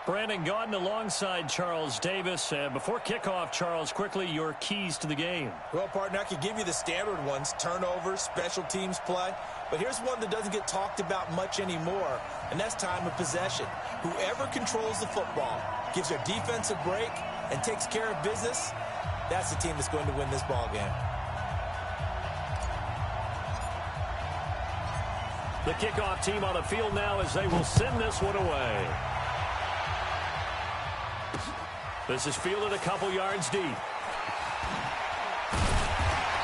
Brandon Gaudin alongside Charles Davis. Before kickoff, Charles, quickly your keys to the game. Well, partner, I could give you the standard ones, turnovers, special teams play. But here's one that doesn't get talked about much anymore, and that's time of possession. Whoever controls the football, gives their defense a break, and takes care of business, that's the team that's going to win this ball game. The kickoff team on the field now as they will send this one away. This is fielded a couple yards deep.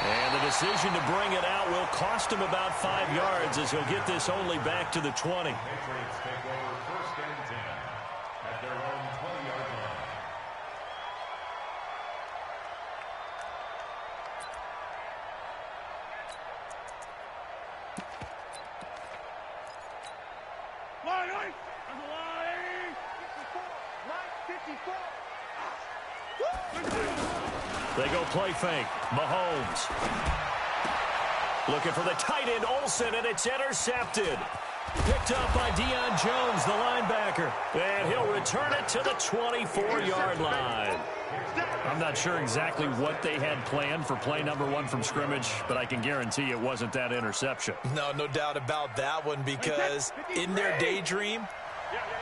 And the decision to bring it out will cost him about 5 yards as he'll get this only back to the 20. Patriots take over first and 10 at their own 20-yard line. Line, on the line. 54. They go play fake. Mahomes. Looking for the tight end, Olsen, and it's intercepted. Picked up by Deion Jones, the linebacker. And he'll return it to the 24-yard line. I'm not sure exactly what they had planned for play number 1 from scrimmage, but I can guarantee it wasn't that interception. No doubt about that one, because in their daydream,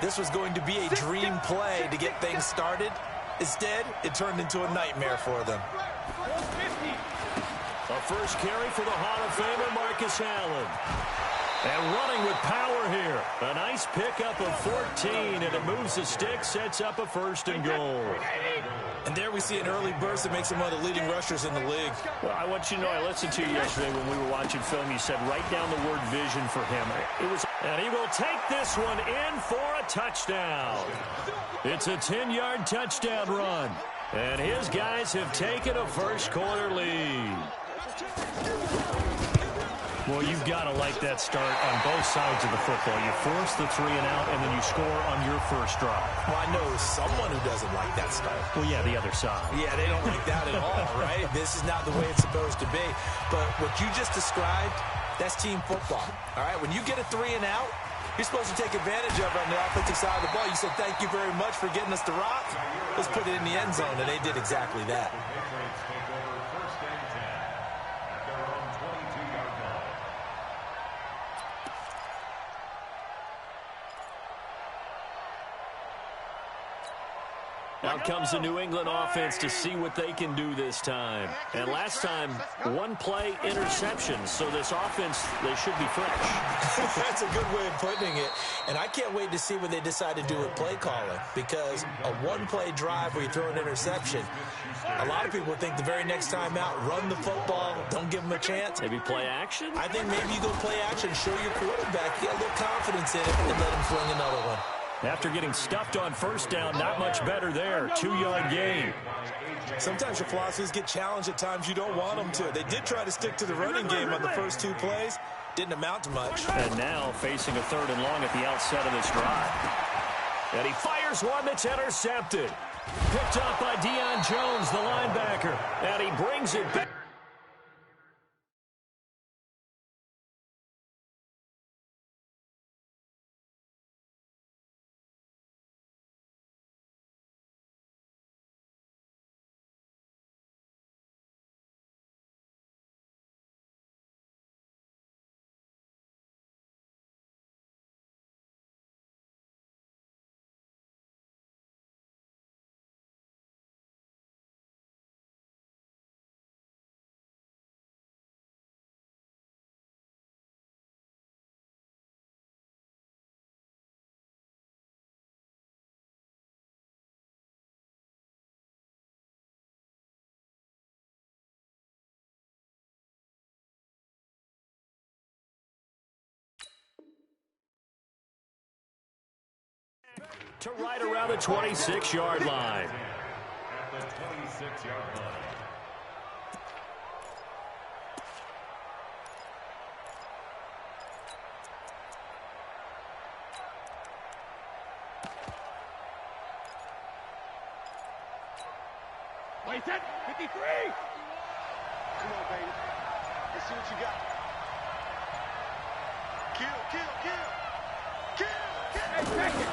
this was going to be a dream play to get things started. Instead, it turned into a nightmare for them. A first carry for the Hall of Famer, Marcus Allen. And running with power here. A nice pickup of 14, and it moves the stick, sets up a first and goal. And there we see an early burst that makes him one of the leading rushers in the league. Well, I want you to know, I listened to you yesterday when we were watching film. You said write down the word vision for him. And he will take this one in for a touchdown. It's a 10-yard touchdown run. And his guys have taken a first-quarter lead. Well, you've got to like that start on both sides of the football. You force the 3 and out, and then you score on your first drive. Well, I know someone who doesn't like that start. Well, yeah, the other side. Yeah, they don't like that at all, right? This is not the way it's supposed to be. But what you just described, that's team football, all right? When you get a 3 and out, you're supposed to take advantage of it on the offensive side of the ball. You said, thank you very much for getting us the rock. Let's put it in the end zone, and they did exactly that. Patriots take over first and 10 at their own 22-yard line. Out comes the New England offense to see what they can do this time. And last time, 1 play interception. So this offense, they should be fresh. That's a good way of putting it. And I can't wait to see what they decide to do with play calling, because a 1-play drive where you throw an interception, a lot of people think the very next time out, run the football, don't give them a chance. Maybe play action? I think maybe you go play action, show your quarterback, get a little confidence in it, and let him fling another one. After getting stuffed on first down, not much better there. 2-yard gain. Sometimes your philosophies get challenged at times you don't want them to. They did try to stick to the running game on the first 2 plays. Didn't amount to much. And now facing a 3rd and long at the outset of this drive. And he fires one that's intercepted. Picked up by Deion Jones, the linebacker. And he brings it back. To right around the 26-yard line. At the 26-yard line. Wait, 53. Come on, baby. Let's see what you got. Kill. Hey, check it.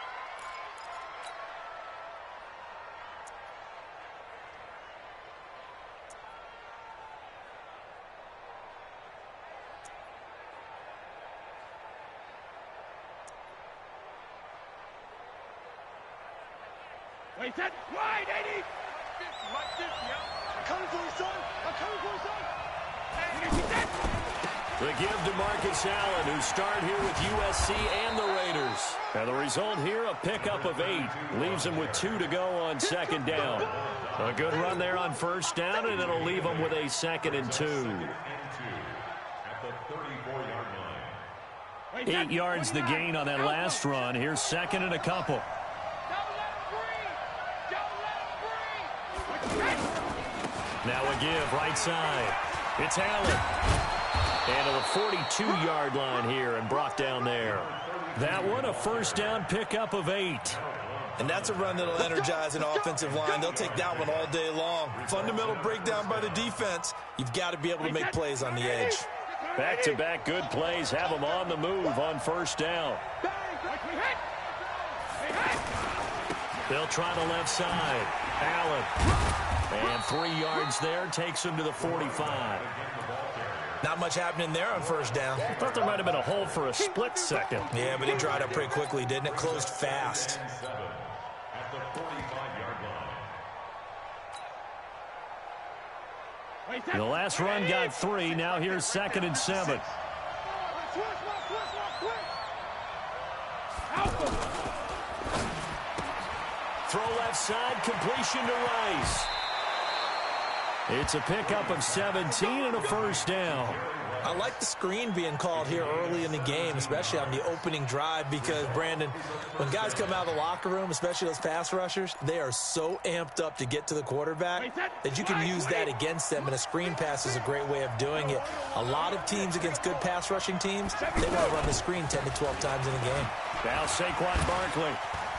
Wait, set, wide, 80. 50, right 50, I'm coming for you, son. I'm coming for you, son. The give to Marcus Allen, who starred here with USC and the Raiders. And the result here, a pickup of 8. Leaves them with 2 to go on second down. A good run there on first down, and it'll leave them with a 2nd and 2. At the 34-yard line. 8 yards the gain on that last run. Here's 2nd and a couple. Now a give, right side. It's Allen. And to the 42-yard line here and brought down there. That one, a first down pickup of 8. And that's a run that'll energize an offensive line. They'll take that one all day long. Fundamental breakdown by the defense. You've got to be able to make plays on the edge. Back-to-back good plays have them on the move on first down. They'll try the left side. Allen. And 3 yards there takes him to the 45. Not much happening there on first down. I thought there might have been a hole for a split second. Yeah, but it dried up pretty quickly, didn't it? Closed fast. At the 45-yard line. The last run got 3. Now here's 2nd and 7. Throw left side, completion to Rice. It's a pickup of 17 and a first down. I like the screen being called here early in the game, especially on the opening drive, because, Brandon, when guys come out of the locker room, especially those pass rushers, they are so amped up to get to the quarterback that you can use that against them, and a screen pass is a great way of doing it. A lot of teams against good pass rushing teams, they want to run the screen 10 to 12 times in a game. Now Saquon Barkley.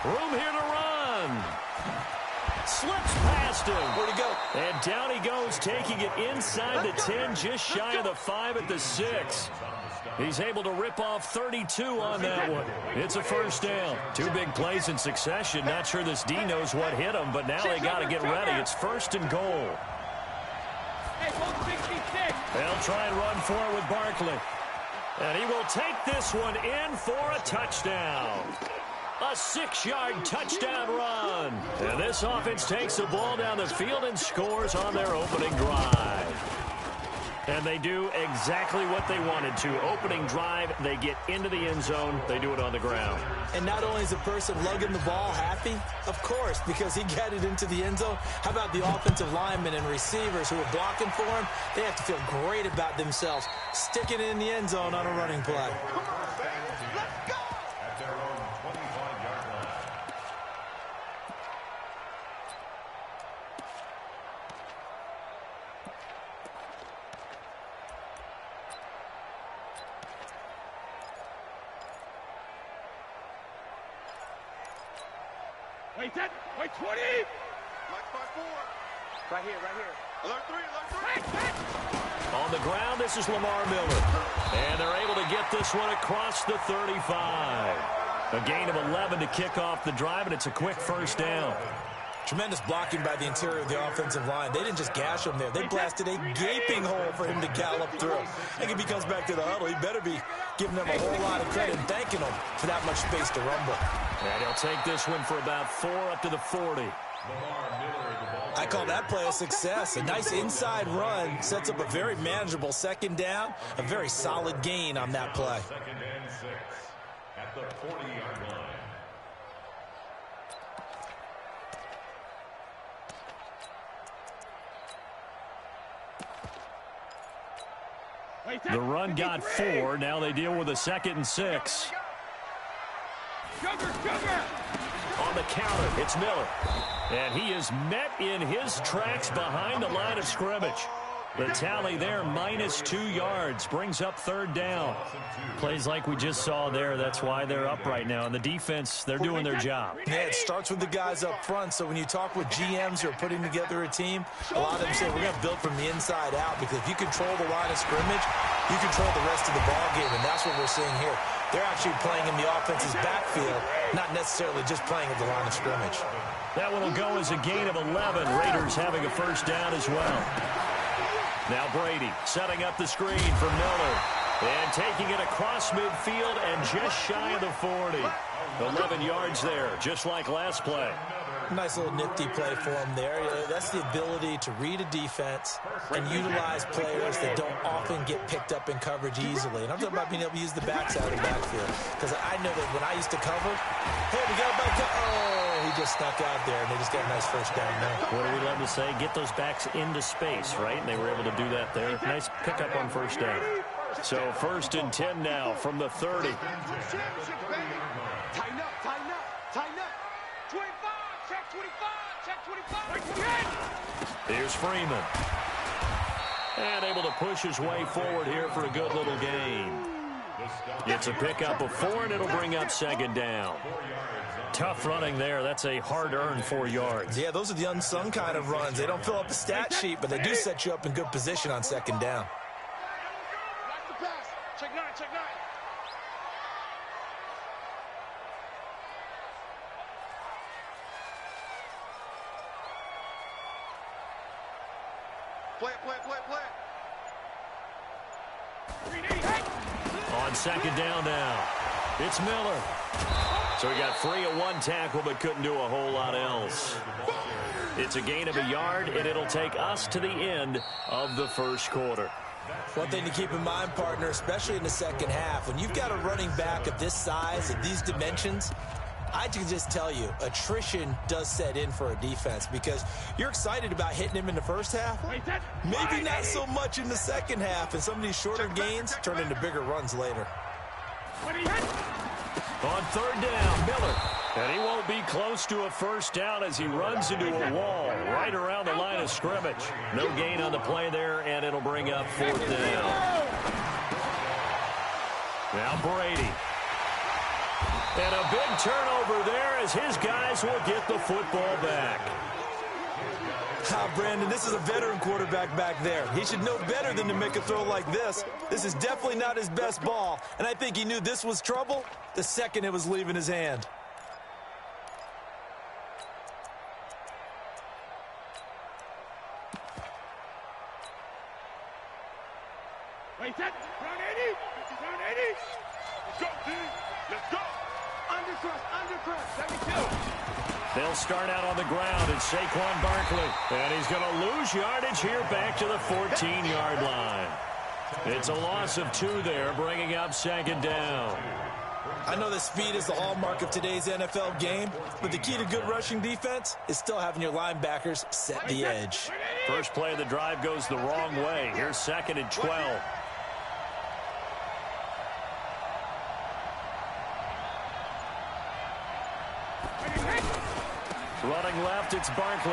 Room here to run. Slips past him. Where'd he go? And down he goes, taking it inside the 10, just shy of the 5 at the 6. He's able to rip off 32 on that one. It's a first down. 2 big plays in succession. Not sure this D knows what hit him, but now they got to get ready. It's 1st and goal. They'll try and run for it with Barkley. And he will take this one in for a touchdown. A 6-yard touchdown run. And this offense takes the ball down the field and scores on their opening drive. And they do exactly what they wanted to. Opening drive, they get into the end zone. They do it on the ground. And not only is the person lugging the ball happy, of course, because he got it into the end zone. How about the offensive linemen and receivers who are blocking for him? They have to feel great about themselves, sticking it in the end zone on a running play. Wait, that, wait, 20. Mike 5-4. Right here, right here. Alert 3, alert 3. On the ground, this is Lamar Miller. And they're able to get this one across the 35. A gain of 11 to kick off the drive, and it's a quick first down. Tremendous blocking by the interior of the offensive line. They didn't just gash him there. They blasted a gaping hole for him to gallop through. I think if he comes back to the huddle, he better be giving them a whole lot of credit and thanking them for that much space to rumble. And he'll take this one for about 4 up to the 40. I call that play a success. A nice inside run sets up a very manageable second down. A very solid gain on that play. 2nd and 6 at the 40-yard line. The run got 4. Now they deal with a 2nd and 6. On the counter, it's Miller. And he is met in his tracks behind the line of scrimmage. The tally there, -2 yards, brings up 3rd down. Plays like we just saw there, that's why they're up right now. And the defense, they're doing their job. Yeah, it starts with the guys up front. So when you talk with GMs who are putting together a team, a lot of them say we're going to build from the inside out, because if you control the line of scrimmage, you control the rest of the ball game, and that's what we're seeing here. They're actually playing in the offense's backfield, not necessarily just playing at the line of scrimmage. That one will go as a gain of 11. Raiders having a first down as well. Now Brady setting up the screen for Miller. And taking it across midfield and just shy of the 40. 11 yards there, just like last play. Nice little nifty play for him there. That's the ability to read a defense and utilize players that don't often get picked up in coverage easily. And I'm talking about being able to use the backside of the backfield. Because I know that when I used to cover, hey, we got a back. Oh, he just snuck out there, and they just got a nice first down there. What do we love to say? Get those backs into space, right? And they were able to do that there. Nice pickup on first down. So 1st and 10 now from the 30. Tighten up, tighten up, tighten up. 25, check 25, check 25. Here's Freeman. And able to push his way forward here for a good little gain. Gets a pickup of 4, and it'll bring up 2nd down. Tough running there. That's a hard-earned 4 yards. Yeah, those are the unsung kind of runs. They don't fill up the stat sheet, but they do set you up in good position on 2nd down. That's the pass. Check 9, check 9. Play it, play it, play it, play it. On 2nd down now, it's Miller. So he got free of 1 tackle, but couldn't do a whole lot else. It's a gain of a yard, and it'll take us to the end of the 1st quarter. One thing to keep in mind, partner, especially in the 2nd half, when you've got a running back of this size, of these dimensions, I can just tell you, attrition does set in for a defense because you're excited about hitting him in the 1st half. Maybe not so much in the 2nd half, and some of these shorter gains turn into bigger runs later. On 3rd down, Miller. And he won't be close to a 1st down as he runs into a wall right around the line of scrimmage. No gain on the play there, and it'll bring up 4th down. Now Brady. And a big turnover there as his guys will get the football back. Brandon, this is a veteran quarterback back there. He should know better than to make a throw like this. This is definitely not his best ball, and I think he knew this was trouble the second it was leaving his hand. Wait, that. Round 80. Round 80. Let's go, D. Let's go. Undercrest, 72. They'll start out on the ground. It's Saquon Barkley. And he's going to lose yardage here back to the 14-yard line. It's a loss of 2 there, bringing up 2nd down. I know that speed is the hallmark of today's NFL game, but the key to good rushing defense is still having your linebackers set the edge. First play of the drive goes the wrong way. Here's 2nd and 12. Running left, it's Barkley.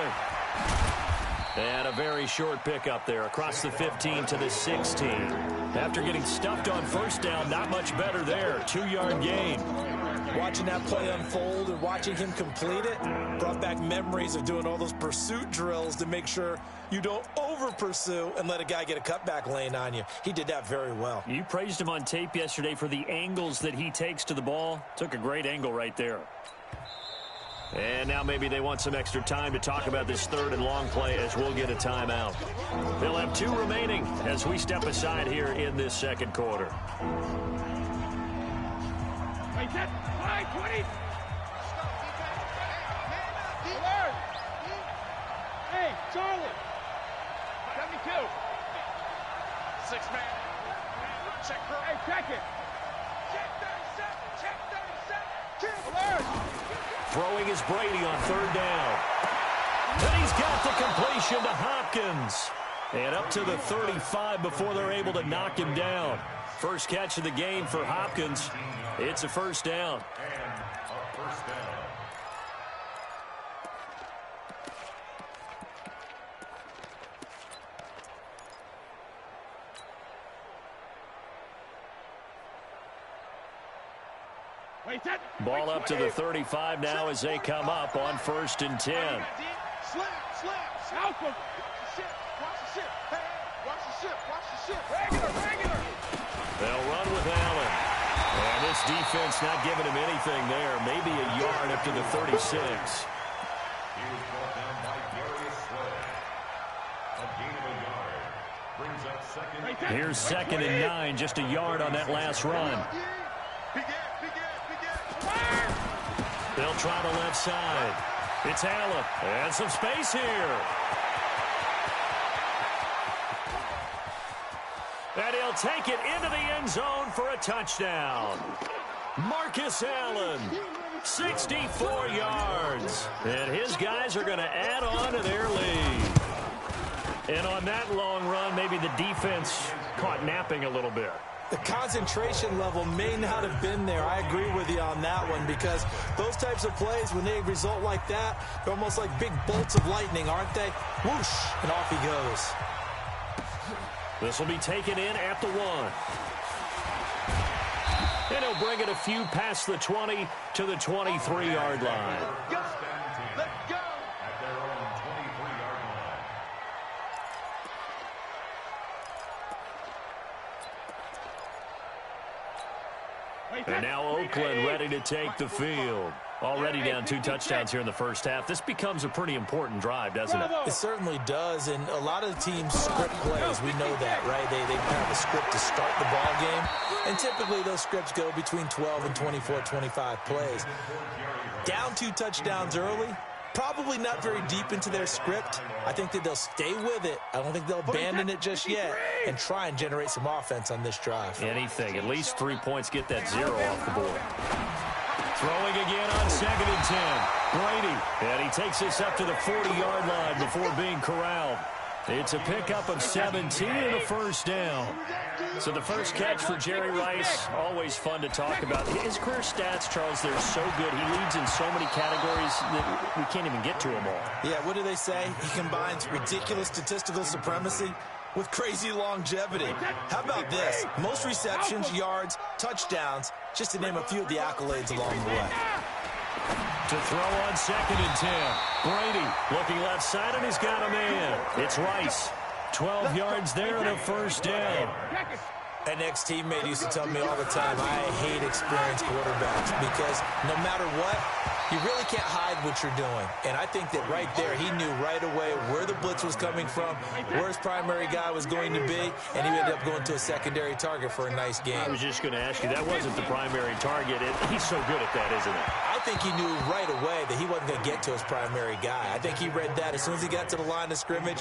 And a very short pickup there across the 15 to the 16. After getting stuffed on 1st down, not much better there. 2-yard gain. Watching that play unfold and watching him complete it brought back memories of doing all those pursuit drills to make sure you don't over-pursue and let a guy get a cutback lane on you. He did that very well. You praised him on tape yesterday for the angles that he takes to the ball. Took a great angle right there. And now maybe they want some extra time to talk about this 3rd and long play as we'll get a timeout. They'll have 2 remaining as we step aside here in this 2nd quarter. Wait, that. 20. Hey, Charlie. 72. 6-man. Check her. Hey, check it. Check 37. Check 37. Alert. Throwing is Brady on 3rd down. Then he's got the completion to Hopkins. And up to the 35 before they're able to knock him down. First catch of the game for Hopkins. It's a 1st down. Ball up to the 35 now as they come up on 1st and 10. Slap. Help him. Watch the ship. Hey, watch the ship. Watch the ship. Regular. They'll run with Allen. And this defense not giving him anything there. Maybe a yard up to the 36. He was brought down by Darius Slay. A gain of a yard. Brings up 2nd. Here's 2nd and 9. Just a yard on that last run. Begin. They'll try the left side. It's Allen. And some space here. And he'll take it into the end zone for a touchdown. Marcus Allen, 64 yards. And his guys are going to add on to their lead. And on that long run, maybe the defense caught napping a little bit. The concentration level may not have been there. I agree with you on that one, because those types of plays, when they result like that, they're almost like big bolts of lightning, aren't they? Whoosh, and off he goes. This will be taken in at the 1. And he'll bring it a few past the 20 to the 23-yard line. Go. Let's go. At their own 23-yard line. And now Oakland ready to take the field. Already down 2 touchdowns here in the first half. This becomes a pretty important drive, doesn't it? It certainly does, and a lot of the teams script plays. We know that, right? They have a script to start the ball game, and typically those scripts go between 12 and 24, 25 plays. Down 2 touchdowns early, probably not very deep into their script. I think that they'll stay with it. I don't think they'll abandon it just yet and try and generate some offense on this drive. Anything. At least 3 points, get that 0 off the board. Throwing again on 2nd and 10. Brady, and he takes this up to the 40-yard line before being corralled. It's a pickup of 17 and a first down. So the first catch for Jerry Rice, always fun to talk about. His career stats, Charles, they're so good. He leads in so many categories that we can't even get to them all. Yeah, what do they say? He combines ridiculous statistical supremacy with crazy longevity. How about this? Most receptions, yards, touchdowns, just to name a few of the accolades along the way. To throw on 2nd and 10. Brady looking left side, and he's got a man. It's Rice. 12 yards there and a first down. An ex-teammate used to tell me all the time, I hate experienced quarterbacks because no matter what, you really can't hide what you're doing. And I think that right there, he knew right away where the blitz was coming from, where his primary guy was going to be, and he ended up going to a secondary target for a nice game. I was just going to ask you, that wasn't the primary target. He's so good at that, isn't he? I think he knew right away that he wasn't going to get to his primary guy. I think he read that as soon as he got to the line of scrimmage,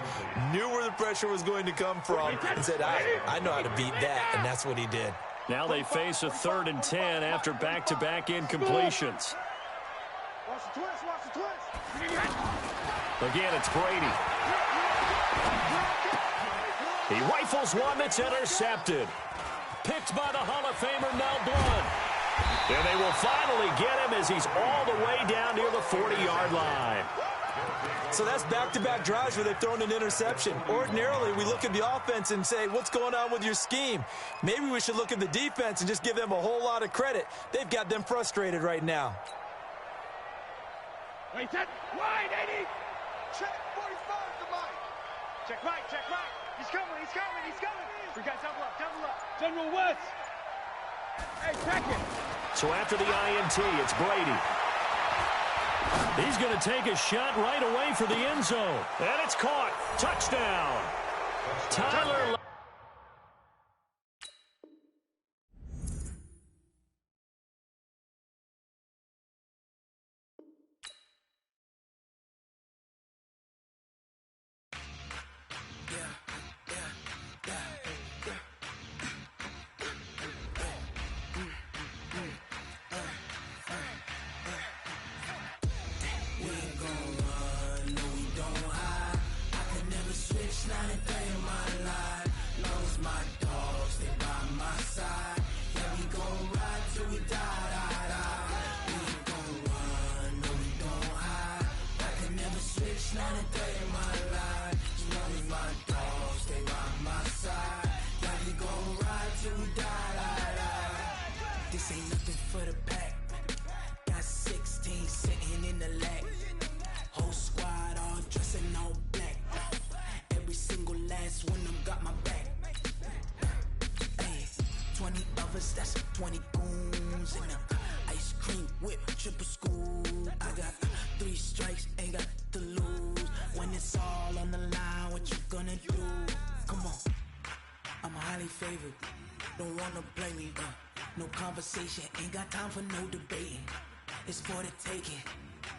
knew where the pressure was going to come from, and said, I know how to beat that, and that's what he did. Now they face a 3rd and 10 after back-to-back incompletions. Watch the twist, watch the twist. Again, it's Brady. He rifles one that's intercepted. Picked by the Hall of Famer Mel Blount. And they will finally get him as he's all the way down near the 40-yard line. So that's back-to-back drives where they've thrown an interception. Ordinarily, we look at the offense and say, what's going on with your scheme? Maybe we should look at the defense and just give them a whole lot of credit. They've got them frustrated right now. Wait, set. Wide, 80. Check 45 to Mike. Check right, check right. He's coming, he's coming, he's coming. We got double up, double up. General West. Hey, check it. So after the INT, it's Brady. He's going to take a shot right away for the end zone. And it's caught. Touchdown. Tyler. This ain't nothing for the pack. Got 16 sitting in the lag. Whole squad all dressing all black. Every single last one of them got my back. Hey, 20 of us, that's 20 goons in the ice cream whip, triple scoop. I got 3 strikes, ain't got to lose. When it's all on the line, what you gonna do? Come on, I'm highly favored. Don't wanna play me, no conversation, ain't got time for no debating. It's for the taking.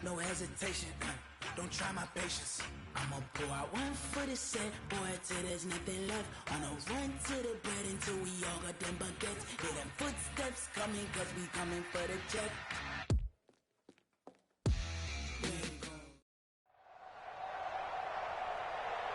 no hesitation. Don't try my patience. I'ma pour out one for the set, boy, till there's nothing left. On a run to the bread until we all got them baguettes. Hear them footsteps coming, cause we coming for the check.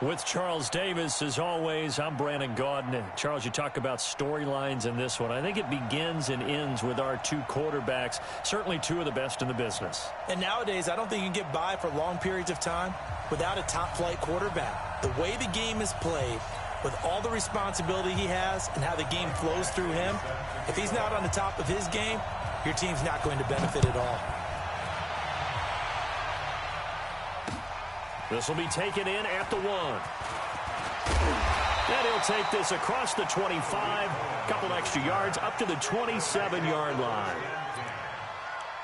With Charles Davis, as always, I'm Brandon Gaudin. Charles, you talk about storylines in this one. I think it begins and ends with our two quarterbacks, certainly two of the best in the business. And nowadays, I don't think you can get by for long periods of time without a top-flight quarterback. The way the game is played, with all the responsibility he has and how the game flows through him, if he's not on the top of his game, your team's not going to benefit at all. This will be taken in at the 1. And he'll take this across the 25, couple extra yards up to the 27-yard line.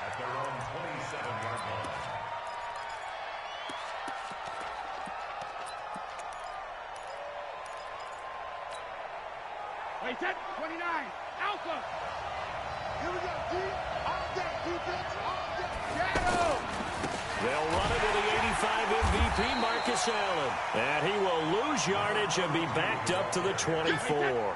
At their own 27-yard line. Wait, set, 29, Alpha. Here we go, D. All day, defense, all day. Shadow. They'll run it with the 85 MVP, Marcus Allen. And he will lose yardage and be backed up to the 24.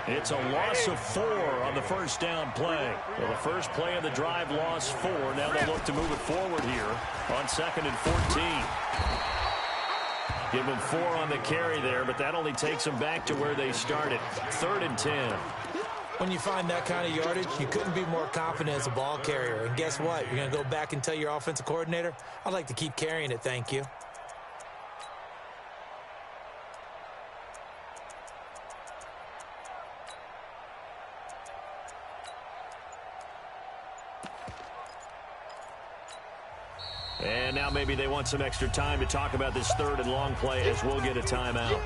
It's a loss of 4 on the first down play. Well, the first play of the drive lost 4. Now they'll look to move it forward here on 2nd and 14. Give them 4 on the carry there, but that only takes them back to where they started. 3rd and 10. When you find that kind of yardage, you couldn't be more confident as a ball carrier. And guess what? You're going to go back and tell your offensive coordinator, I'd like to keep carrying it, thank you. And now maybe they want some extra time to talk about this 3rd and long play as we'll get a timeout.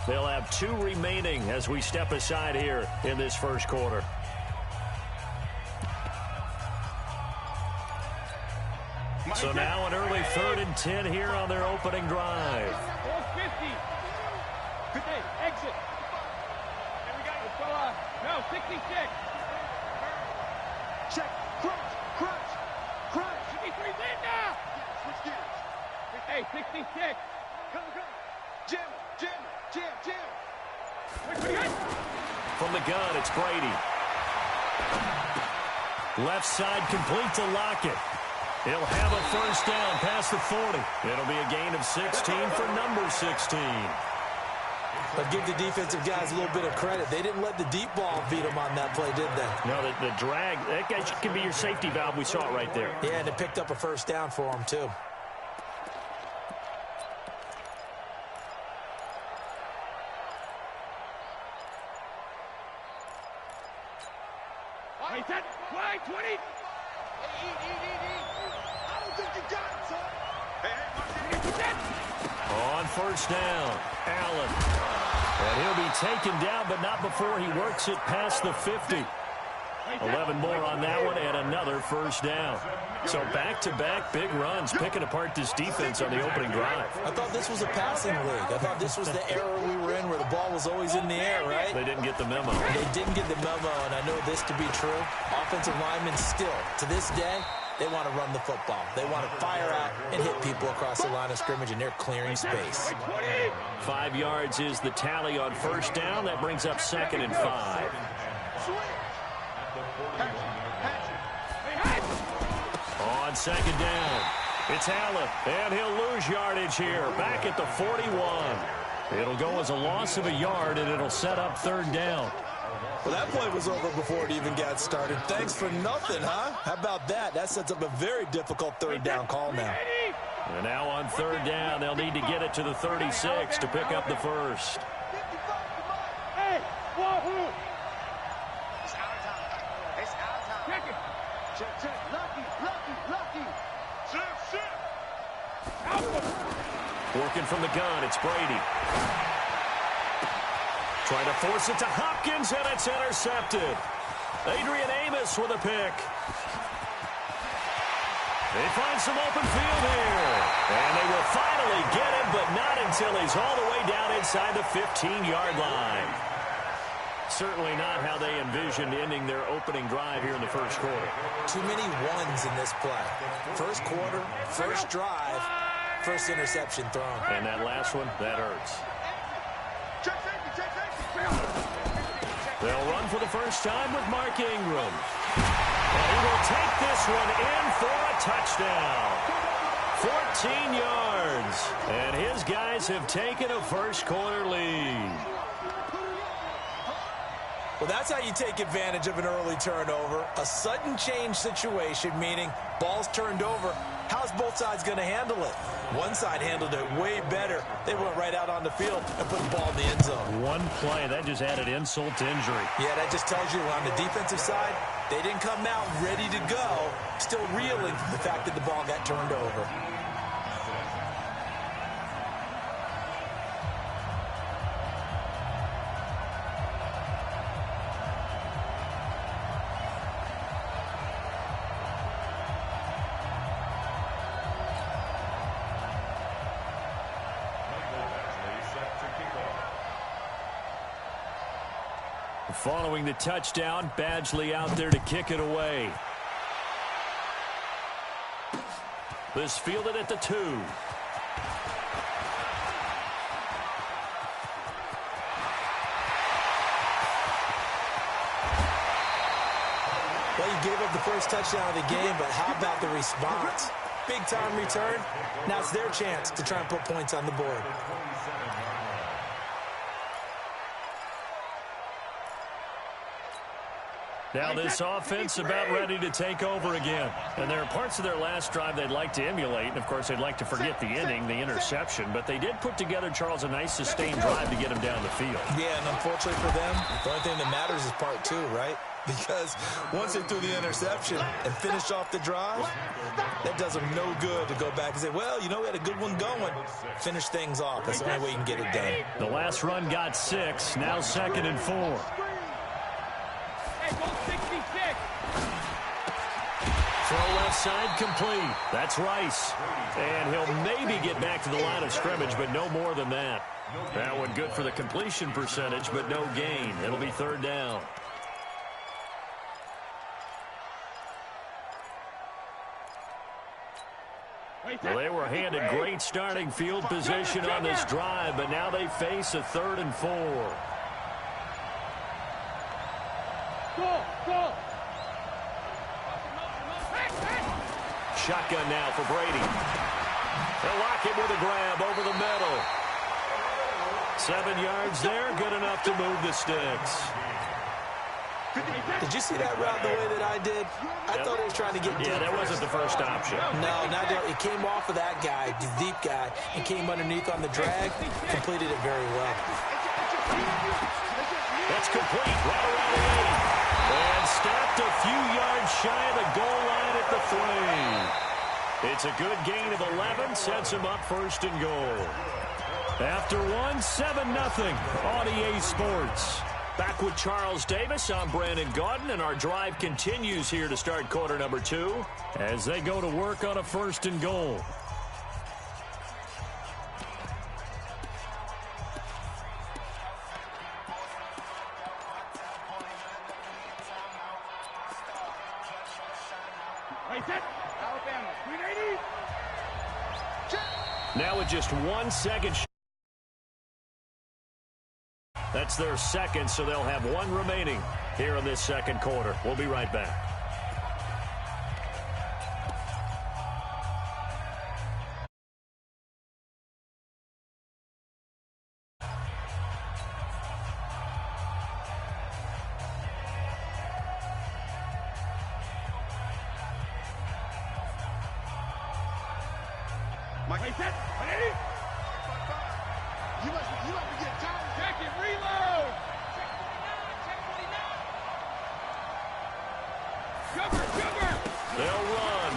They'll have 2 remaining as we step aside here in this first quarter. So now an early 3rd and 10 here on their opening drive. 450. Good day, exit. There we go. Let's go on. No, 66. Check. Crunch, crunch, crunch. 63's in now. Switch gears. Hey, 66. Come. Jim. From the gun, it's Brady. Left side complete to Lockett. He'll have a first down past the 40. It'll be a gain of 16 for number 16. But give the defensive guys a little bit of credit. They didn't let the deep ball beat them on that play, did they? No, the drag, that guy can be your safety valve. We saw it right there. Yeah, and it picked up a first down for them, too. Wait, set, fly, 20. Hey, eat. I don't think you got it, son. Hey, On first down, Allen. And he'll be taken down, but not before he works it past the 50. 11 more on that one and another first down. So back-to-back big runs, picking apart this defense on the opening drive. I thought this was a passing league. I thought this was the era we were in where the ball was always in the air, right? They didn't get the memo. They didn't get the memo, and I know this to be true. Offensive linemen still, to this day, they want to run the football. They want to fire out and hit people across the line of scrimmage, and they're clearing space. 5 yards is the tally on first down. That brings up 2nd and 5. On 2nd down, it's Allen, and he'll lose yardage here, back at the 41. It'll go as a loss of a yard, and it'll set up 3rd down. Well, that play was over before it even got started. Thanks for nothing, huh? How about that? That sets up a very difficult 3rd down call now. And now on 3rd down, they'll need to get it to the 36 to pick up the first. Hey, wahoo! Check. Lucky. Shift. Working from the gun, it's Brady. Trying to force it to Hopkins, and it's intercepted. Adrian Amos with a pick. They find some open field here. And they will finally get him, but not until he's all the way down inside the 15-yard line. Certainly not how they envisioned ending their opening drive here in the first quarter. Too many ones in this play. First quarter, first drive, first interception thrown. And that last one, that hurts. They'll run for the first time with Mark Ingram. And he will take this one in for a touchdown. 14 yards. And his guys have taken a first quarter lead. Well, that's how you take advantage of an early turnover. A sudden change situation, meaning ball's turned over. How's both sides going to handle it? One side handled it way better. They went right out on the field and put the ball in the end zone. One play, that just added insult to injury. Yeah, that just tells you on the defensive side, they didn't come out ready to go, still reeling from the fact that the ball got turned over. Following the touchdown, Badgley out there to kick it away. This fielded at the 2. Well, you gave up the first touchdown of the game, but how about the response? Big time return. Now it's their chance to try and put points on the board. Now this offense about ready to take over again. And there are parts of their last drive they'd like to emulate. And, of course, they'd like to forget the inning, the interception. But they did put together, Charles, a nice sustained drive to get them down the field. Yeah, and unfortunately for them, the only thing that matters is part 2, right? Because once they threw the interception and finished off the drive, that does them no good to go back and say, well, you know, we had a good one going. Finish things off. That's the only way you can get it done. The last run got 6. Now 2nd and 4. Throw left side complete. That's Rice. And he'll maybe get back to the line of scrimmage, but no more than that. That one good for the completion percentage, but no gain. It'll be 3rd down. Well, they were handed great starting field position on this drive, but now they face a 3rd and 4. Shotgun now for Brady. They'll lock it with a grab over the middle. 7 yards there, good enough to move the sticks. Did you see that route the way that I did? I thought he was trying to get deep. Yeah, that wasn't the first option. No, not that. It came off of that guy, the deep guy, and came underneath on the drag. Completed it very well. That's complete right around the 8. And stopped a few yards shy of the goal line at the 3. It's a good gain of 11, sets him up 1st and goal. After 1, 7-0 on EA Sports. Back with Charles Davis, I'm Brandon Gaudin, and our drive continues here to start quarter number 2 as they go to work on a 1st and goal. Now with just 1 second. That's their 2nd, so they'll have 1 remaining here in this 2nd quarter. We'll be right back.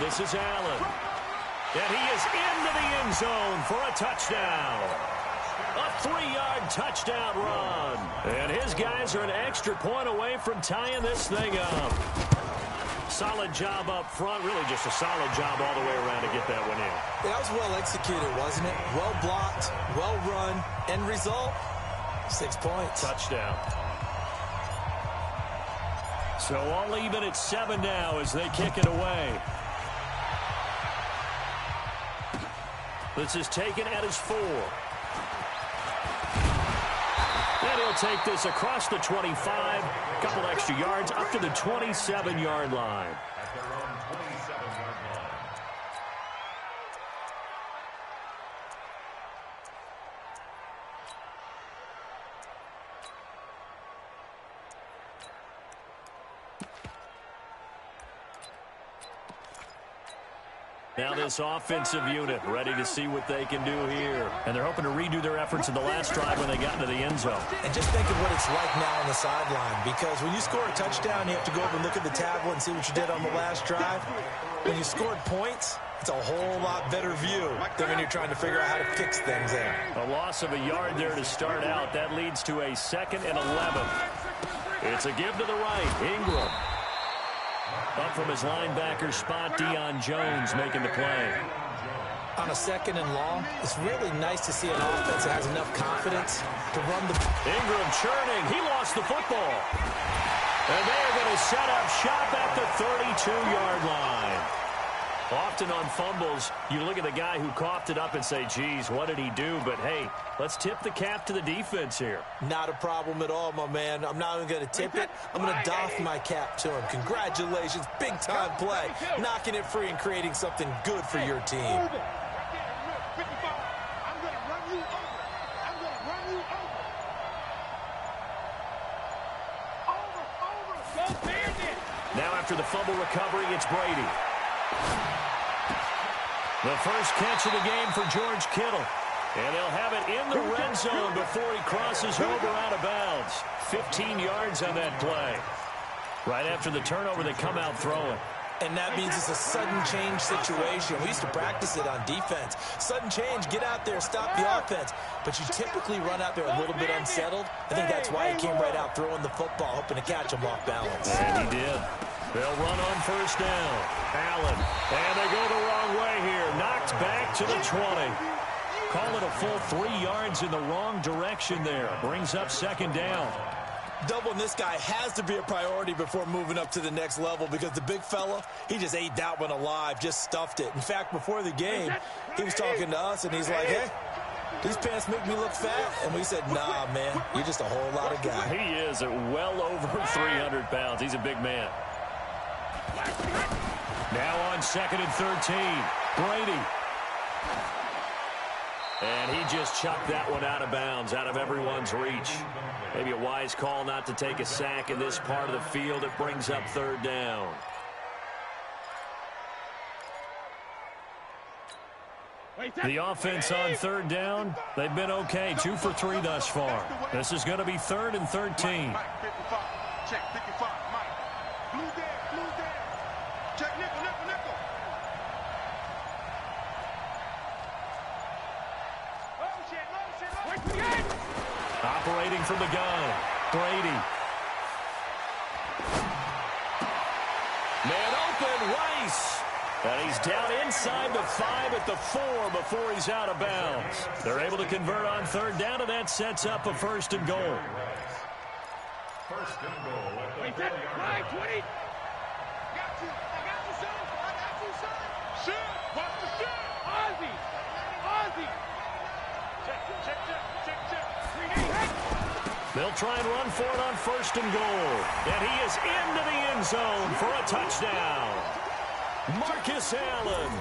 This is Allen. And he is into the end zone for a touchdown. A 3-yard touchdown run. And his guys are an extra point away from tying this thing up. Solid job up front. Really just a solid job all the way around to get that one in. That was well executed, wasn't it? Well blocked, well run. End result, 6 points. Touchdown. So all even at 7 now as they kick it away. This is taken at his 4. And he'll take this across the 25. A couple extra yards up to the 27-yard line. At their own 27-yard line. Now this offensive unit ready to see what they can do here. And they're hoping to redo their efforts in the last drive when they got into the end zone. And just think of what it's like now on the sideline, because when you score a touchdown, you have to go over and look at the tablet and see what you did on the last drive. When you scored points, it's a whole lot better view than when you're trying to figure out how to fix things there. A loss of a yard there to start out. That leads to a 2nd and 11. It's a give to the right. Ingram. Up from his linebacker spot, Deion Jones making the play. On a 2nd and long, it's really nice to see an offense that has enough confidence to run the... Ingram churning. He lost the football. And they're going to set up shop at the 32-yard line. Often on fumbles, you look at the guy who coughed it up and say, geez, what did he do? But, hey, let's tip the cap to the defense here. Not a problem at all, my man. I'm not even going to tip it. I'm going to doff my cap to him. Congratulations. Big-time play. Knocking it free and creating something good for your team. I'm going to run you over. I'm going to run you over. Over. Go Bandit. Now after the fumble recovery, it's Brady. The first catch of the game for George Kittle. And they'll have it in the red zone before he crosses over out of bounds. 15 yards on that play. Right after the turnover, they come out throwing. And that means it's a sudden change situation. We used to practice it on defense. Sudden change, get out there, stop the offense. But you typically run out there a little bit unsettled. I think that's why he came right out throwing the football, hoping to catch him off balance. And he did. They'll run on first down. Allen. And they go the wrong way here. Knocked back to the 20. Call it a full 3 yards in the wrong direction there. Brings up 2nd down. Doubling this guy has to be a priority before moving up to the next level, because the big fella, he just ate that one alive, just stuffed it. In fact, before the game, he was talking to us, and he's like, hey, these pants make me look fat. And we said, nah, man, you're just a whole lot of guy. He is at well over 300 pounds. He's a big man. Now on 2nd and 13, Brady. And he just chucked that one out of bounds, out of everyone's reach. Maybe a wise call not to take a sack in this part of the field. It brings up 3rd down. The offense on 3rd down, they've been okay. 2 for 3 thus far. This is going to be 3rd and 13. Mike, 55. Check 55. Mike. Blue there. Check nickel. Operating from the gun, Brady. Man open, Rice. And he's down inside the 5 at the 4 before he's out of bounds. They're able to convert on 3rd down, and that sets up a 1st and goal. 1st and goal at the 20. I got you, son. Shit. Watch the shit. Ozzy. They'll try and run for it on 1st and goal. And he is into the end zone for a touchdown. Marcus Allen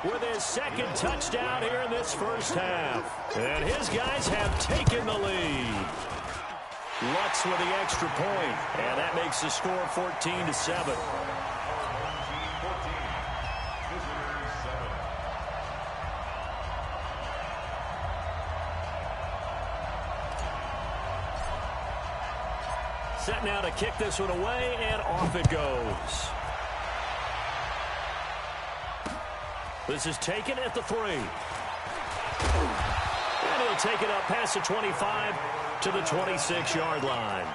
with his 2nd touchdown here in this first half. And his guys have taken the lead. Lutz with the extra point, and that makes the score 14-7. Set now to kick this one away, and off it goes. This is taken at the 3. And he'll take it up past the 25 to the 26-yard line.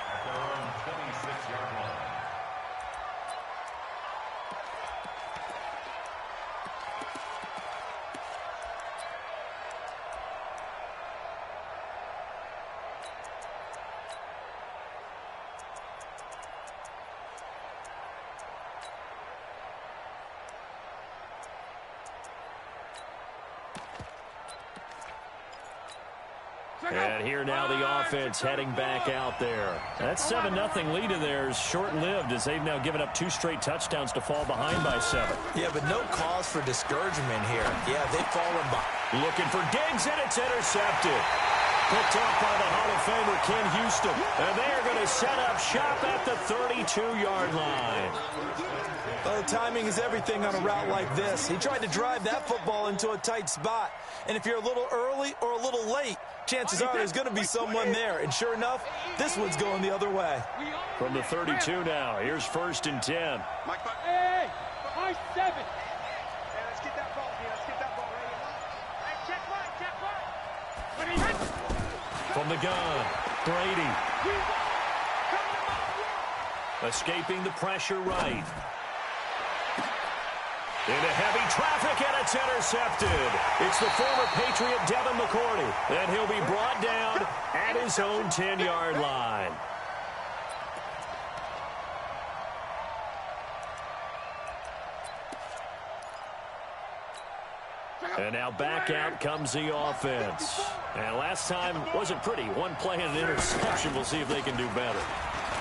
And here now the offense heading back out there. That 7-0 lead of theirs short-lived as they've now given up 2 straight touchdowns to fall behind by 7. Yeah, but no cause for discouragement here. Yeah, they've fallen behind. Looking for Diggs, and it's intercepted. Picked off by the Hall of Famer Ken Houston. And they are going to set up shop at the 32-yard line. Well, timing is everything on a route like this. He tried to drive that football into a tight spot. And if you're a little early or a little late, chances are there's going to be someone there. And sure enough, this one's going the other way. From the 32 now, here's 1st and 10. Hey, my 7. Hey, let's get that ball here. Let's get that ball right here. Hey, check right. From the gun, Brady. Escaping the pressure right. Into heavy traffic, and it's intercepted. It's the former Patriot Devin McCourty, and he'll be brought down at his own 10-yard line. And now back out comes the offense. And last time wasn't pretty. 1 play and an interception. We'll see if they can do better.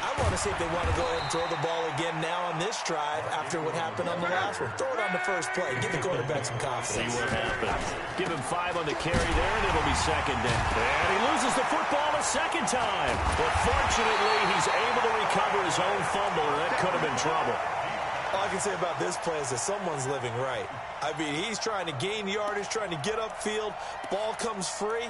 I want to see if they want to go ahead and throw the ball again now on this drive after what happened on the last one. Throw it on the first play. Give the quarterback some confidence. See what happens. Give him 5 on the carry there, and it'll be 2nd down. And he loses the football a 2nd time. But fortunately, he's able to recover his own fumble, or that could have been trouble. All I can say about this play is that someone's living right. I mean, he's trying to gain yardage, trying to get upfield. Ball comes free.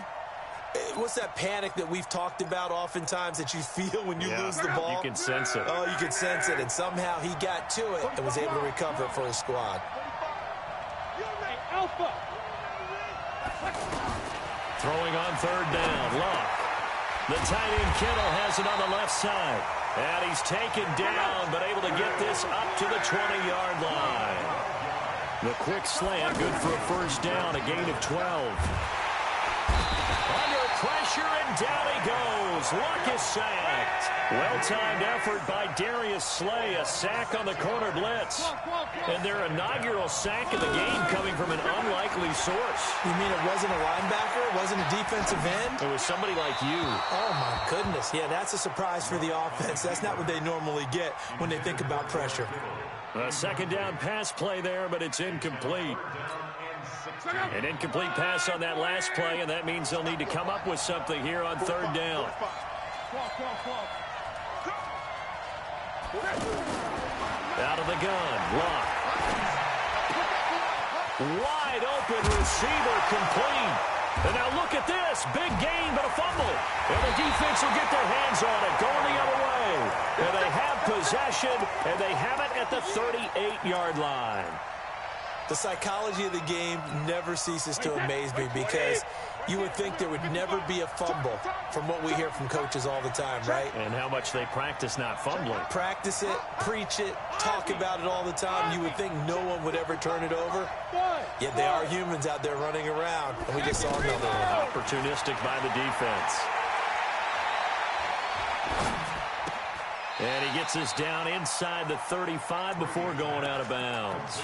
What's that panic that we've talked about oftentimes that you feel when you lose the ball? You can sense it. Oh, you can sense it. And somehow he got to it and was able to recover it for his squad. Throwing on 3rd down. Luck. The tight end Kittle has it on the left side. And he's taken down, but able to get this up to the 20-yard line. The quick slant, good for a 1st down, a gain of 12. Under pressure, and down he goes. Luck is sacked. Well-timed effort by Darius Slay. A sack on the corner blitz. And their inaugural sack of the game coming from an unlikely source. You mean it wasn't a linebacker? It wasn't a defensive end? It was somebody like you. Oh, my goodness. Yeah, that's a surprise for the offense. That's not what they normally get when they think about pressure. A 2nd down pass play there, but it's incomplete. An incomplete pass on that last play, and that means they'll need to come up with something here on 3rd down. Out of the gun, Luck. Wide open receiver, complete. And now look at this. Big gain, but a fumble. And the defense will get their hands on it, going the other way. And they have possession, and they have it at the 38-yard line. The psychology of the game never ceases to amaze me because you would think there would never be a fumble from what we hear from coaches all the time, right? And how much they practice not fumbling. Practice it, preach it, talk about it all the time. You would think no one would ever turn it over. Yet they are humans out there running around, and we just saw another one. Opportunistic by the defense. And he gets us down inside the 35 before going out of bounds.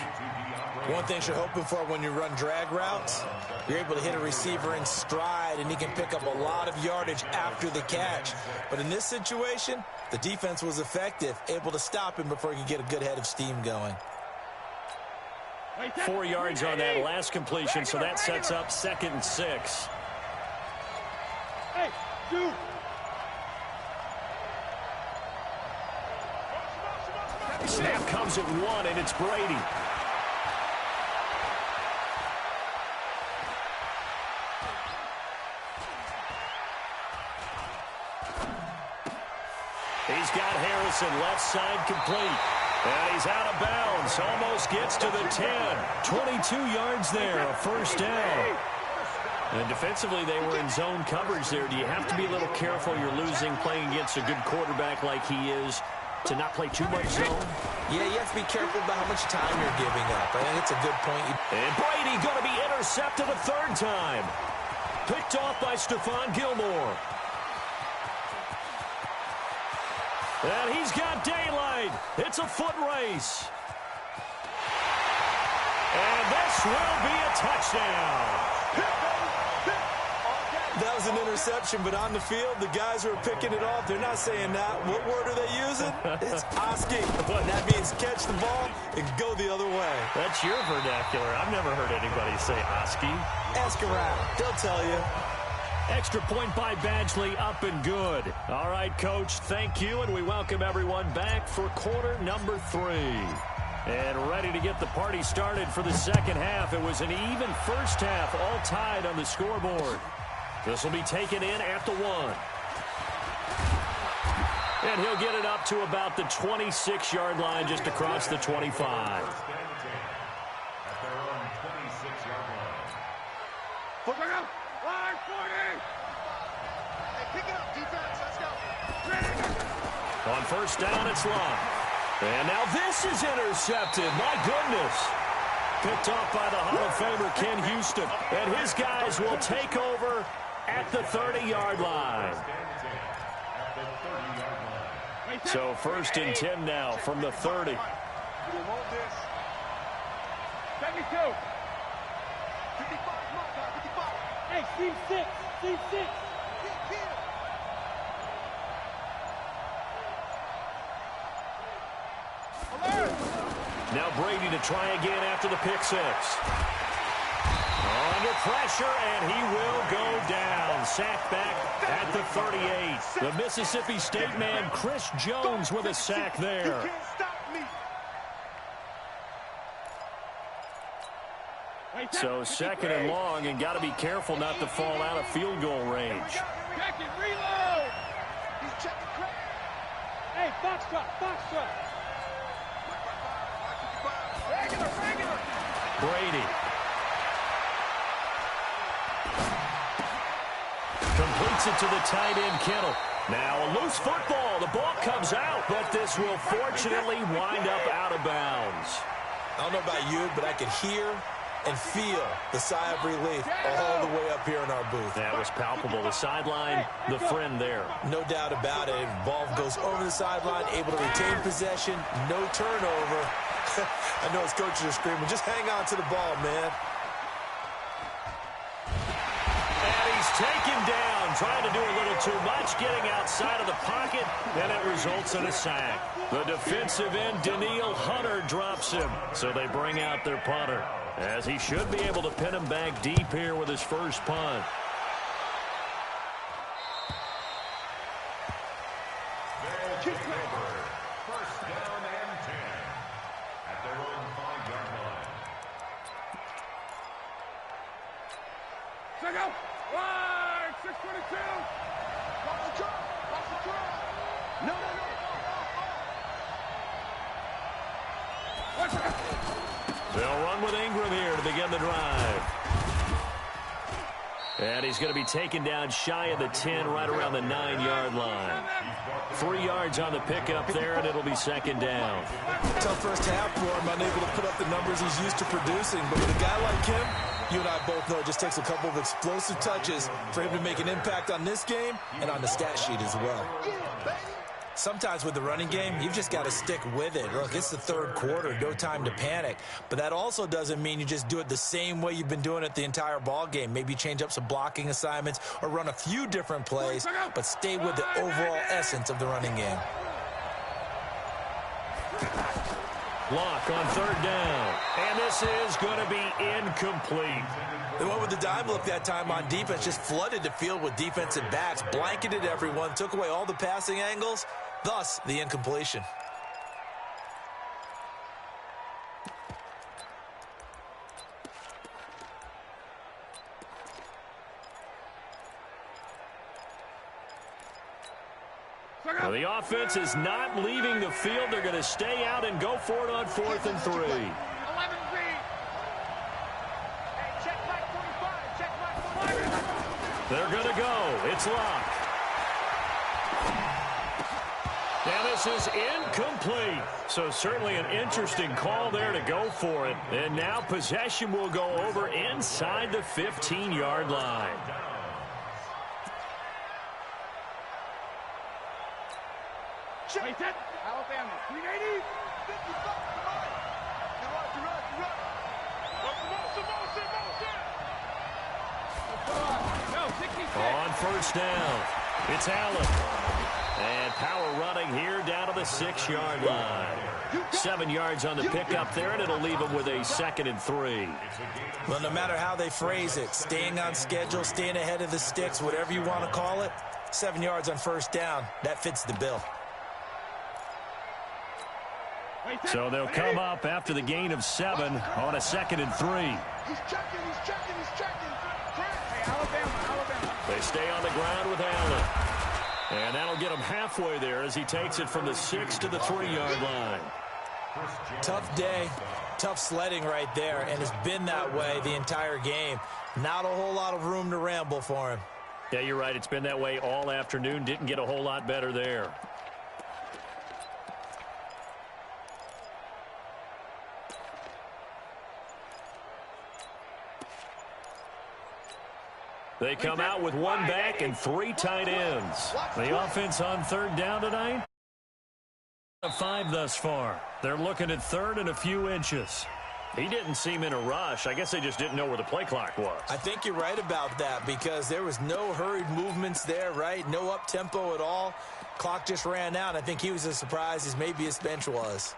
One thing you're hoping for when you run drag routes, you're able to hit a receiver in stride, and he can pick up a lot of yardage after the catch. But in this situation, the defense was effective, able to stop him before he could get a good head of steam going. 4 yards on that last completion, so that sets up 2nd and 6. Hey, dude. Snap comes at 1, and it's Brady. He's got Harrison left side complete. And he's out of bounds. Almost gets to the 10. 22 yards there, a 1st down. And defensively, they were in zone coverage there. Do you have to be a little careful? You're losing playing against a good quarterback like he is to not play too much zone? Yeah, you have to be careful about how much time you're giving up. I think it's a good point. And Brady going to be intercepted a 3rd time. Picked off by Stephon Gilmore. And he's got daylight. It's a foot race. And this will be a touchdown. That was an interception, but on the field, the guys who are picking it off, they're not saying that. What word are they using? It's Oski. And that means catch the ball and go the other way. That's your vernacular. I've never heard anybody say Oski. Ask around. They'll tell you. Extra point by Badgley, up and good. All right, Coach, thank you, and we welcome everyone back for quarter number 3. And ready to get the party started for the second half. It was an even first half, all tied on the scoreboard. This will be taken in at the 1. And he'll get it up to about the 26-yard line, just across the 25. At their own 26-yard line. Look out! Line 40! Hey, pick it up, defense. Let's go. On first down, it's Love. And now this is intercepted. My goodness. Picked off by the Hall of Famer Ken Houston. And his guys will take over at the 30-yard line. So first and 10 now from the 30. Hold this. 72. 55, come on, 55. Hey, C6. C6. Now Brady to try again after the pick 6. Under pressure, and he will go down. Sacked back at the 38. The Mississippi State man, Chris Jones, with a sack there. You can't stop me. So second and long, and got to be careful not to fall out of field goal range. Check it, reload. He's checking crack. Hey, foxtrot. Regular. Brady. Completes it to the tight end, Kittle. Now a loose football. The ball comes out, but this will fortunately wind up out of bounds. I don't know about you, but I could hear and feel the sigh of relief all the way up here in our booth. That was palpable. The sideline, the friend there. No doubt about it. Ball goes over the sideline, able to retain possession, no turnover. I know his coaches are screaming, just hang on to the ball, man. And he's taken down, trying to do a little too much, getting outside of the pocket, and it results in a sack. The defensive end, Danielle Hunter, drops him, so they bring out their punter, as he should be able to pin him back deep here with his first punt. First down and 10 at their own 5-yard line. Check out. Line 622. Watch the truck. No. They'll run with Ingram here to begin the drive. And he's going to be taken down shy of the 10, right around the 9-yard line. 3 yards on the pickup there, and it'll be second down. Tough first half for him, unable to put up the numbers he's used to producing. But with a guy like him, you and I both know it just takes a couple of explosive touches for him to make an impact on this game and on the stat sheet as well. Sometimes with the running game, you've just got to stick with it. Look, it's the third quarter, no time to panic. But that also doesn't mean you just do it the same way you've been doing it the entire ball game. Maybe change up some blocking assignments or run a few different plays, but stay with the overall essence of the running game. Block on third down. And this is going to be incomplete. They went with the dime look that time on defense, just flooded the field with defensive backs, blanketed everyone, took away all the passing angles, thus the incompletion. Well, the offense is not leaving the field. They're going to stay out and go for it on 4th and 3. 11 feet. Hey, check back 45. Check back 45. They're going to go. It's locked. Now this is incomplete. So certainly an interesting call there to go for it. And now possession will go over inside the 15-yard line. Wait, that. Alabama. 380. 55. Come on. No, 65. Oh, first down. It's Allen. And power running here down to the 6-yard line. 7 yards on the pickup there, and it'll leave them with a 2nd and 3. Well, no matter how they phrase it, staying on schedule, staying ahead of the sticks, whatever you want to call it, 7 yards on first down, that fits the bill. So they'll come up after the gain of 7 on a 2nd and 3. He's checking. Hey, Alabama. They stay on the ground with Allen. And that'll get him halfway there as he takes it from the 6 to the 3-yard line. Tough day, tough sledding right there, and it's been that way the entire game. Not a whole lot of room to ramble for him. Yeah, you're right. It's been that way all afternoon. Didn't get a whole lot better there. They come out with 1 back and 3 tight ends. The offense on 3rd down tonight. 5 thus far. They're looking at 3rd and a few inches. He didn't seem in a rush. I guess they just didn't know where the play clock was. I think you're right about that because there was no hurried movements there, right? No up-tempo at all. Clock just ran out. I think he was as surprised as maybe his bench was.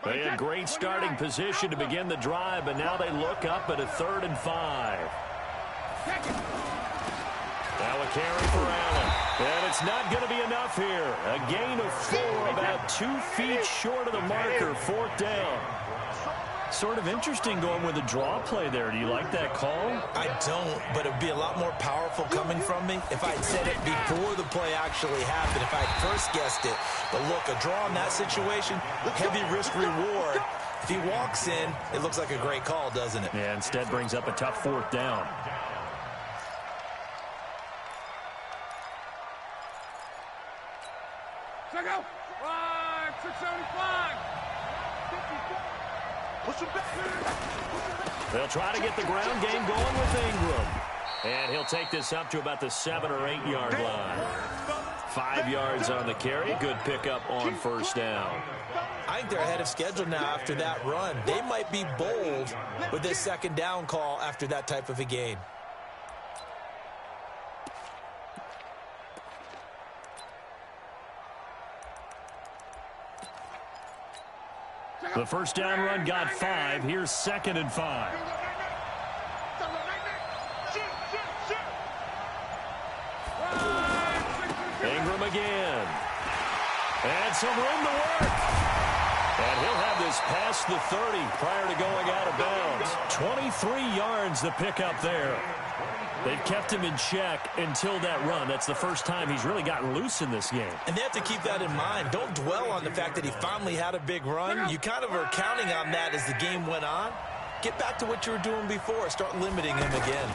They had great starting position to begin the drive, but now they look up at a 3rd and 5. Now a carry for Allen. And it's not going to be enough here. A gain of 4, about 2 feet short of the marker, 4th down. Sort of interesting going with a draw play there. Do you like that call? I don't, but it would be a lot more powerful coming from me if I had said it before the play actually happened, if I had first guessed it. But look, a draw in that situation, heavy risk reward. If he walks in, it looks like a great call, doesn't it? Yeah, instead brings up a tough 4th down. Check out. 675. They'll try to get the ground game going with Ingram. And he'll take this up to about the 7 or 8 yard line. 5 yards on the carry. Good pickup on first down. I think they're ahead of schedule now after that run. They might be bold with this 2nd down call after that type of a gain. The first down run got 5. Here's 2nd and 5. Ingram again. And some room to work. And he'll have this past the 30 prior to going out of bounds. 23 yards the pickup there. They've kept him in check until that run. That's the first time he's really gotten loose in this game. And they have to keep that in mind. Don't dwell on the fact that he finally had a big run. You kind of are counting on that as the game went on. Get back to what you were doing before. Start limiting him again.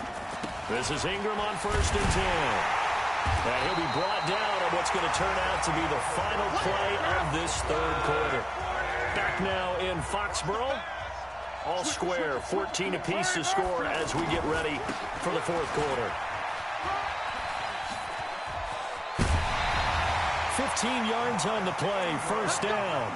This is Ingram on 1st and 10. And he'll be brought down on what's going to turn out to be the final play of this 3rd quarter. Back now in Foxborough. All square, 14 apiece to score as we get ready for the 4th quarter. 15 yards on the play, first down.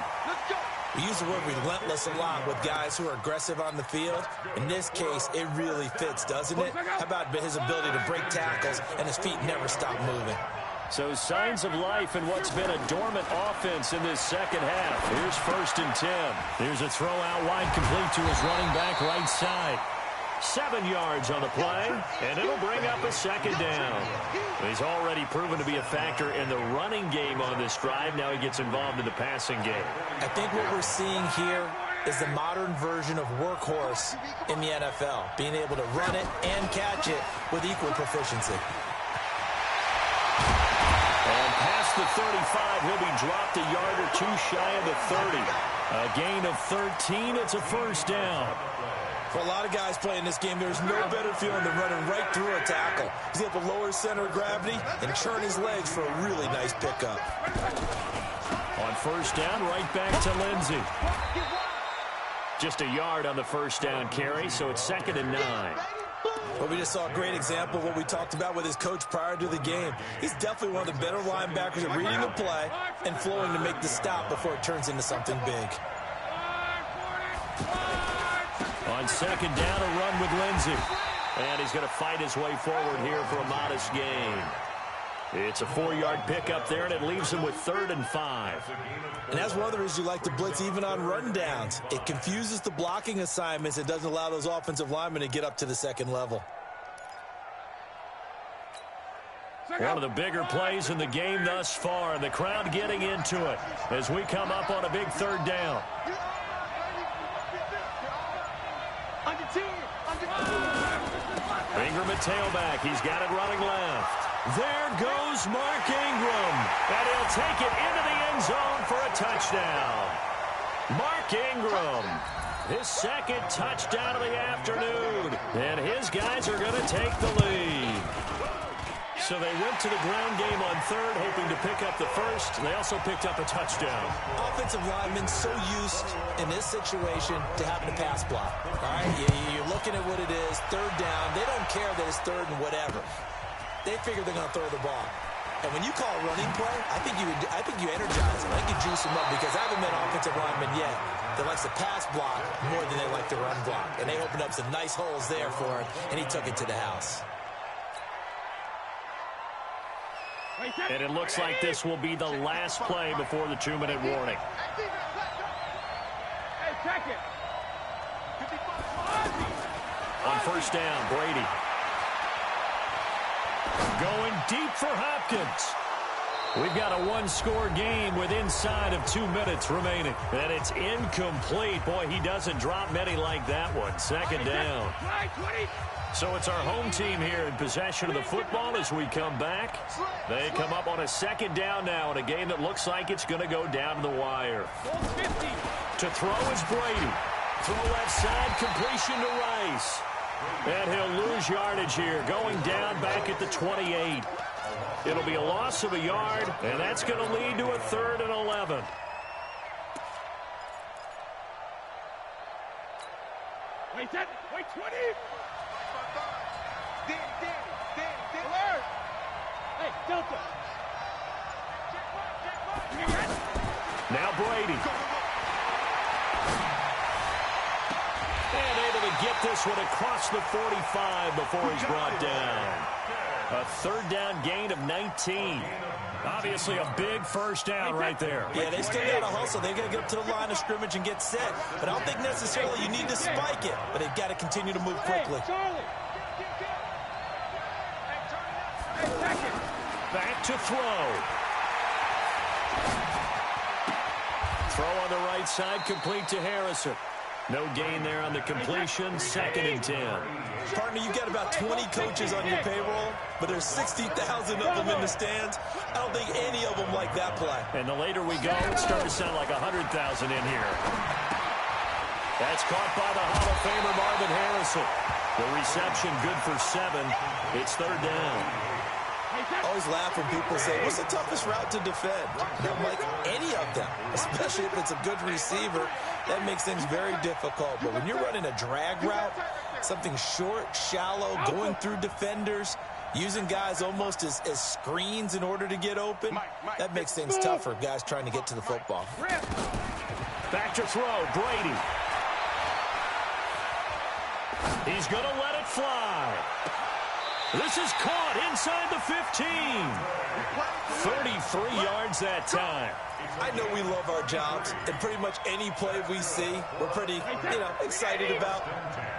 We use the word relentless a lot with guys who are aggressive on the field. In this case, it really fits, doesn't it? How about his ability to break tackles and his feet never stop moving? So signs of life in what's been a dormant offense in this 2nd half. Here's 1st and 10. Here's a throw out wide complete to his running back right side. 7 yards on the play, and it'll bring up a 2nd down. He's already proven to be a factor in the running game on this drive. Now he gets involved in the passing game. I think what we're seeing here is the modern version of workhorse in the NFL, being able to run it and catch it with equal proficiency. And past the 35, he'll be dropped a yard or 2 shy of the 30. A gain of 13, it's a first down. For a lot of guys playing this game, there's no better feeling than running right through a tackle. He's able to lower his center of gravity and churn his legs for a really nice pickup. On first down, right back to Lindsey. Just a yard on the first down carry, so it's 2nd and 9. Well, we just saw a great example of what we talked about with his coach prior to the game. He's definitely one of the better linebackers at reading the play and flowing to make the stop before it turns into something big. On second down, a run with Lindsey. And he's going to fight his way forward here for a modest gain. It's a 4-yard pickup there, and it leaves him with 3rd and 5. And that's one of the reasons you like to blitz even on rundowns. It confuses the blocking assignments. It doesn't allow those offensive linemen to get up to the second level. One of the bigger plays in the game thus far, and the crowd getting into it as we come up on a big 3rd down. Ingram at tailback. He's got it running left. There goes Mark Ingram. And he'll take it into the end zone for a touchdown. Mark Ingram, his 2nd touchdown of the afternoon. And his guys are going to take the lead. So they went to the ground game on 3rd, hoping to pick up the 1st. They also picked up a touchdown. Offensive linemen so used in this situation to having a pass block. All right, you're looking at what it is, 3rd down. They don't care that it's 3rd and whatever. They figure they're going to throw the ball. And when you call a running play, I think you energize them. I think you juice them up, because I haven't met an offensive lineman yet that likes to pass block more than they like to run block. And they opened up some nice holes there for him, and he took it to the house. And it looks like this will be the last play before the 2-minute warning. On 1st down, Brady. Going deep for Hopkins. We've got a 1-score game with inside of 2 minutes remaining. And it's incomplete. Boy, he doesn't drop many like that one. 2nd down. So it's our home team here in possession of the football as we come back. They come up on a 2nd down now in a game that looks like it's going to go down to the wire. To throw is Brady. Throw left side, completion to Rice. And he'll lose yardage here, going down back at the 28. It'll be a loss of a yard, and that's going to lead to a 3rd and 11. Wait, 20. Alert! Hey, Delta. Now Brady. And able to get this one across the 45 before he's brought down. A 3rd down gain of 19. Obviously a big 1st down right there. Yeah, they still got to hustle. They've got to get up to the line of scrimmage and get set. But I don't think necessarily you need to spike it. But they've got to continue to move quickly. Back to throw. Throw on the right side, complete to Harrison. No gain there on the completion, 2nd and 10. Partner, you've got about 20 coaches on your payroll, but there's 60,000 of them in the stands. I don't think any of them like that play. And the later we go, it's starting to sound like 100,000 in here. That's caught by the Hall of Famer Marvin Harrison. The reception good for 7. It's 3rd down. I always laugh when people say, what's the toughest route to defend? And I'm like, any of them, especially if it's a good receiver. That makes things very difficult. But when you're running a drag route, something short, shallow, going through defenders, using guys almost as screens in order to get open, that makes things tougher, guys trying to get to the football. Back to throw, Brady. He's going to let it fly. This is caught inside the 15. 33 yards that time. I know we love our jobs, and pretty much any play we see, we're pretty, excited about.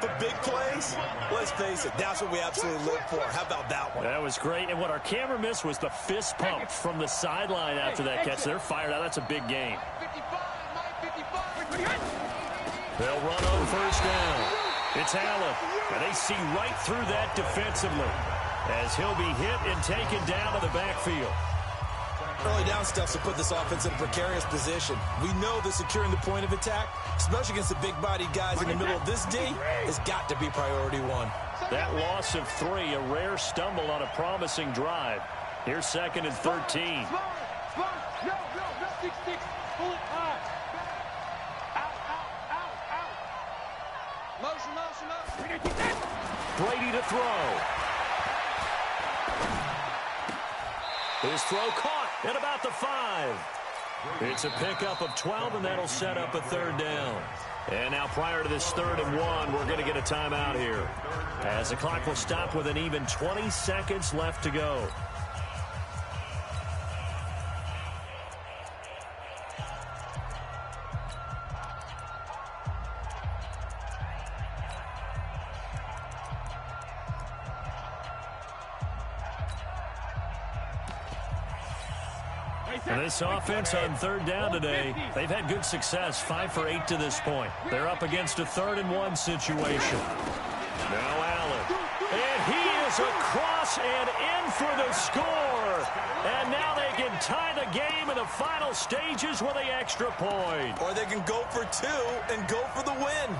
But big plays, let's face it, that's what we absolutely live for. How about that one? That was great. And what our camera missed was the fist pump from the sideline after that catch. They're fired out. That's a big game. They'll run on 1st down. It's Allen, and they see right through that defensively as he'll be hit and taken down to the backfield. Early down stuff to put this offense in a precarious position. We know that securing the point of attack, especially against the big-bodied guys in the middle of this D, has got to be priority 1. That loss of 3, a rare stumble on a promising drive. Here's 2nd and 13. No, 6-6. Pull it high. Out. Motion. Brady to throw. His throw caught at about the 5. It's a pickup of 12, and that'll set up a third down. And now prior to this 3rd and 1, we're going to get a timeout here, as the clock will stop with an even 20 seconds left to go. And this offense on 3rd down today, they've had good success, 5 for 8 to this point. They're up against a 3rd and 1 situation. Now Allen, and he is across and in for the score. And now they can tie the game in the final stages with the extra point. Or they can go for 2 and go for the win.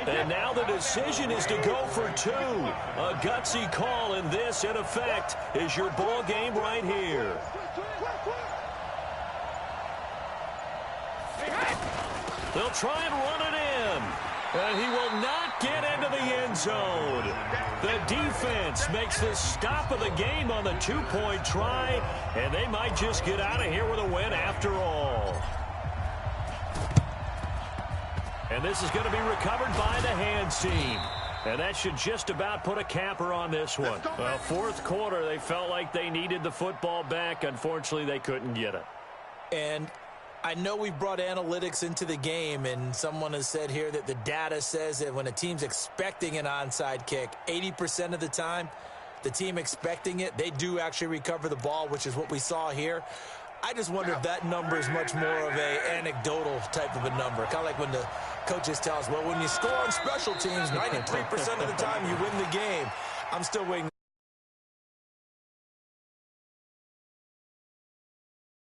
And now the decision is to go for 2. A gutsy call, and this, in effect, is your ball game right here. They'll try and run it in. And he will not get into the end zone. The defense makes the stop of the game on the 2-point try, and they might just get out of here with a win after all. And this is going to be recovered by the hands team. And that should just about put a capper on this one. Well, 4th quarter, they felt like they needed the football back. Unfortunately, they couldn't get it. And I know we brought analytics into the game, and someone has said here that the data says that when a team's expecting an onside kick, 80% of the time, the team expecting it, they do actually recover the ball, which is what we saw here. I just wonder if that number is much more of a anecdotal type of a number. Kind of like when the coaches tell us, well, when you score on special teams, 93% of the time you win the game. I'm still waiting.